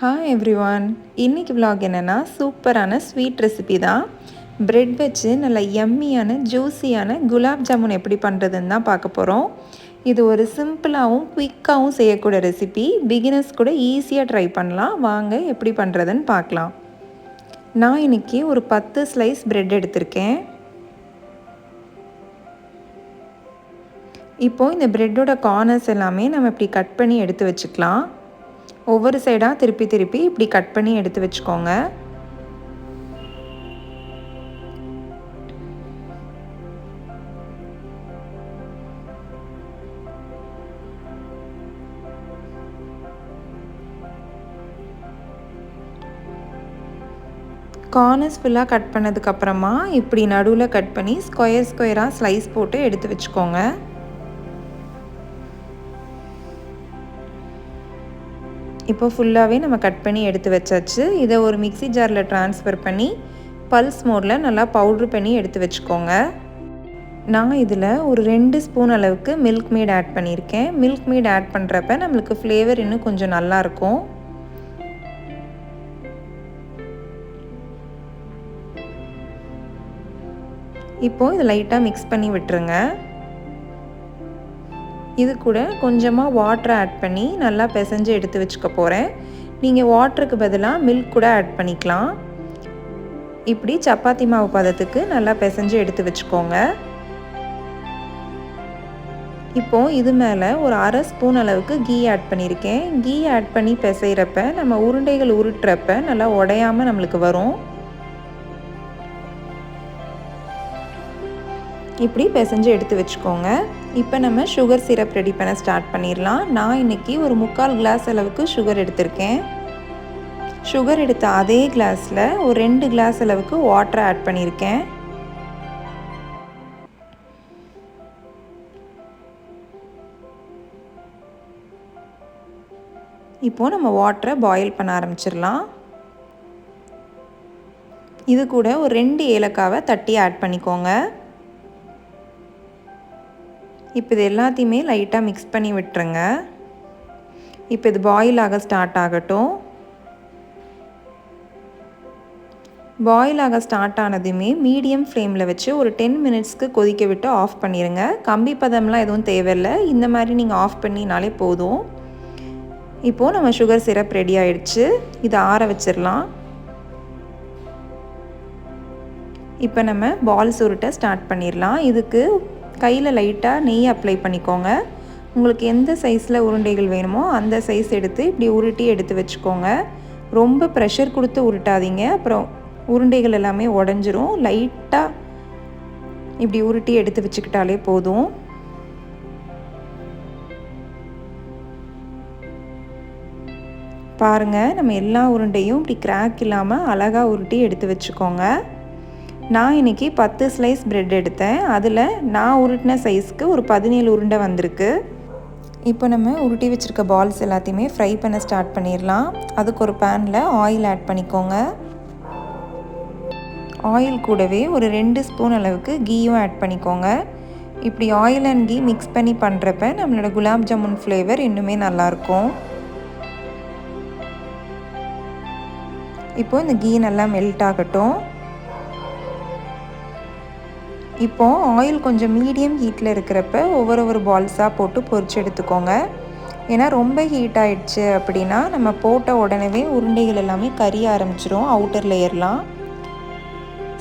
Hi everyone. இன்றைக்கி vlog என்னென்னா சூப்பரான ஸ்வீட் ரெசிபி தான். பிரெட் வச்சு நல்ல யம்மியான ஜூஸியான குலாப் ஜாமுன் எப்படி பண்ணுறதுன்னு தான் பார்க்க போகிறோம். இது ஒரு சிம்பிளாகவும் குயிக்காகவும் செய்யக்கூடிய ரெசிபி. பிகினர்ஸ் கூட ஈஸியாக ட்ரை பண்ணலாம். வாங்க எப்படி பண்ணுறதுன்னு பார்க்கலாம். நான் இன்றைக்கி ஒரு 10 ஸ்லைஸ் பிரெட் எடுத்திருக்கேன். இப்போது இந்த பிரெட்டோட கார்னர்ஸ் எல்லாமே நம்ம இப்படி கட் பண்ணி எடுத்து வச்சுக்கலாம். ஒவ்வொரு சைடாக திருப்பி இப்படி கட் பண்ணி எடுத்து வச்சுக்கோங்க. கார்னர்ஸ் ஃபுல்லாக கட் பண்ணதுக்கப்புறமா இப்படி நடுவில் கட் பண்ணி ஸ்கொயராக ஸ்லைஸ் போட்டு எடுத்து வச்சுக்கோங்க. இப்போ ஃபுல்லாகவே நம்ம கட் பண்ணி எடுத்து வச்சாச்சு. இதை ஒரு மிக்ஸி ஜாரில் ட்ரான்ஸ்ஃபர் பண்ணி பல்ஸ் மோடில் நல்லா பவுட்ரு பண்ணி எடுத்து வச்சுக்கோங்க. நான் இதில் ஒரு 2 ஸ்பூன் அளவுக்கு மில்க் மேட் ஆட் பண்ணியிருக்கேன். மில்க் மேட் ஆட் பண்ணுறப்ப நம்மளுக்கு ஃப்ளேவர் இன்னும் கொஞ்சம் நல்லாயிருக்கும். இப்போது இதை லைட்டாக மிக்ஸ் பண்ணி விட்டுருங்க. இது கூட கொஞ்சமாக வாட்டர் ஆட் பண்ணி நல்லா பிசைஞ்சு எடுத்து வச்சுக்க போகிறேன். நீங்கள் வாட்டருக்கு பதிலாக மில்க் கூட ஆட் பண்ணிக்கலாம். இப்படி சப்பாத்தி மாவு பதத்துக்கு நல்லா பிசைஞ்சு எடுத்து வச்சுக்கோங்க. இப்போது இது மேலே ஒரு 1/2 ஸ்பூன் அளவுக்கு கீ ஆட் பண்ணியிருக்கேன். கீ ஆட் பண்ணி பிசைகிறப்ப நம்ம உருண்டைகள் உருட்டுறப்ப நல்லா உடையாமல் நம்மளுக்கு வரும். இப்படி பிசைஞ்சு எடுத்து வச்சுக்கோங்க. இப்போ நம்ம சுகர் சிரப் ரெடி பண்ண ஸ்டார்ட் பண்ணிடலாம். நான் இன்றைக்கி ஒரு 3/4 கிளாஸ் அளவுக்கு சுகர் எடுத்திருக்கேன். சுகர் எடுத்த அதே கிளாஸில் ஒரு 2 கிளாஸ் அளவுக்கு வாட்டர் ஆட் பண்ணியிருக்கேன். இப்போது நம்ம வாட்டரை பாயில் பண்ண ஆரம்பிச்சிடலாம். இது கூட ஒரு 2 ஏலக்காவை தட்டி ஆட் பண்ணிக்கோங்க. இப்போ இது எல்லாத்தையுமே லைட்டாக மிக்ஸ் பண்ணி விட்டுருங்க. இப்போ இது பாயில் ஆக ஸ்டார்ட் ஆகட்டும். பாயில் ஆக ஸ்டார்ட் ஆனதுமே மீடியம் ஃப்ளேமில் வச்சு ஒரு 10 மினிட்ஸ்க்கு கொதிக்க விட்டு ஆஃப் பண்ணிடுங்க. கம்பி பதம்லாம் எதுவும் தேவையில்லை. இந்த மாதிரி நீங்கள் ஆஃப் பண்ணினாலே போதும். இப்போது நம்ம சுகர் சிரப் ரெடி ஆயிடுச்சு. இதை ஆற வச்சிடலாம். இப்போ நம்ம பால்ஸ் உருட்ட ஸ்டார்ட் பண்ணிடலாம். இதுக்கு கையில் லைட்டாக நெய் அப்ளை பண்ணிக்கோங்க. உங்களுக்கு எந்த சைஸில் உருண்டைகள் வேணுமோ அந்த சைஸ் எடுத்து இப்படி உருட்டி எடுத்து வச்சுக்கோங்க. ரொம்ப ப்ரெஷர் கொடுத்து உருட்டாதீங்க, அப்புறம் உருண்டைகள் எல்லாமே உடஞ்சிரும். லைட்டாக இப்படி உருட்டி எடுத்து வச்சுக்கிட்டாலே போதும். பாருங்கள், நம்ம எல்லா உருண்டையும் இப்படி கிராக் இல்லாமல் அழகாக உருட்டி எடுத்து வச்சுக்கோங்க. நான் இன்றைக்கி 10 ஸ்லைஸ் பிரெட் எடுத்தேன். அதில் நான் உருட்டின சைஸ்க்கு ஒரு 17 உருண்டை வந்திருக்கு. இப்போ நம்ம உருட்டி வச்சுருக்க பால்ஸ் எல்லாத்தையுமே ஃப்ரை பண்ண ஸ்டார்ட் பண்ணிடலாம். அதுக்கு ஒரு பேனில் ஆயில் ஆட் பண்ணிக்கோங்க. ஆயில் கூடவே ஒரு 2 ஸ்பூன் அளவுக்கு கீயும் ஆட் பண்ணிக்கோங்க. இப்படி ஆயில் அண்ட் கீ மிக்ஸ் பண்ணி பண்ணுறப்ப நம்மளோட குலாப் ஜாமுன் ஃப்ளேவர் இன்னுமே நல்லாயிருக்கும். இப்போது இந்த கீ நல்லா மெல்ட் ஆகட்டும். இப்போது ஆயில் கொஞ்சம் மீடியம் ஹீட்டில் இருக்கிறப்ப ஒவ்வொரு பால்ஸாக போட்டு பொரிச்சு எடுத்துக்கோங்க. ஏன்னா ரொம்ப ஹீட் ஆகிடுச்சு அப்படின்னா நம்ம போட்ட உடனே உருண்டைகள் எல்லாமே கரிய ஆரம்பிச்சிரும், அவுட்டர் லேயர்லாம்.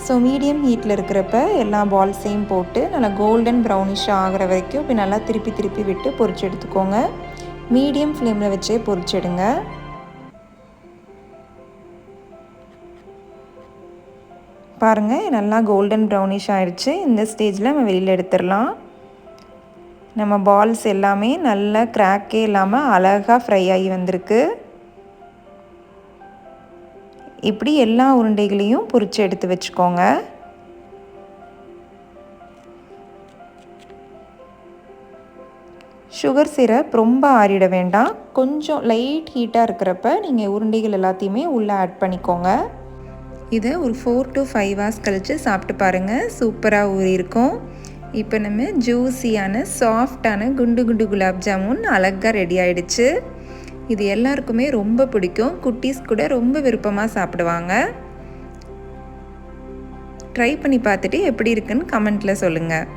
ஸோ மீடியம் ஹீட்டில் இருக்கிறப்ப எல்லா பால்ஸையும் போட்டு நல்லா கோல்டன் ப்ரௌனிஷாக ஆகிற வரைக்கும் இப்படி நல்லா திருப்பி விட்டு பொரிச்சு எடுத்துக்கோங்க. மீடியம் ஃப்ளேமில் வச்சே பொரிச்சிடுங்க. பாருங்கள், நல்லா கோல்டன் ப்ரௌனிஷ் ஆகிடுச்சு. இந்த ஸ்டேஜில் நம்ம வெளியில் எடுத்துடலாம். நம்ம பால்ஸ் எல்லாமே நல்லா கிராக்கே இல்லாமல் அழகாக ஃப்ரை ஆகி வந்திருக்கு. இப்படி எல்லா உருண்டைகளையும் பொரிச்சு எடுத்து வச்சுக்கோங்க. சுகர் சிரப் ரொம்ப ஆறிட வேண்டாம். கொஞ்சம் லைட் ஹீட்டாக இருக்கிறப்ப நீங்கள் உருண்டைகள் எல்லாத்தையுமே உள்ளே ஆட் பண்ணிக்கோங்க. இதை ஒரு 4 to 5 hours கழித்து சாப்பிட்டு பாருங்கள். சூப்பராக ஊறியிருக்கும். இப்போ நம்ம ஜூஸியான சாஃப்டான குண்டு குண்டு குலாப் ஜாமுன் அழகாக ரெடி ஆகிடுச்சு. இது எல்லாருக்குமே ரொம்ப பிடிக்கும். குட்டீஸ் கூட ரொம்ப விருப்பமாக சாப்பிடுவாங்க. ட்ரை பண்ணி பார்த்துட்டு எப்படி இருக்குன்னு கமெண்ட்டில் சொல்லுங்கள்.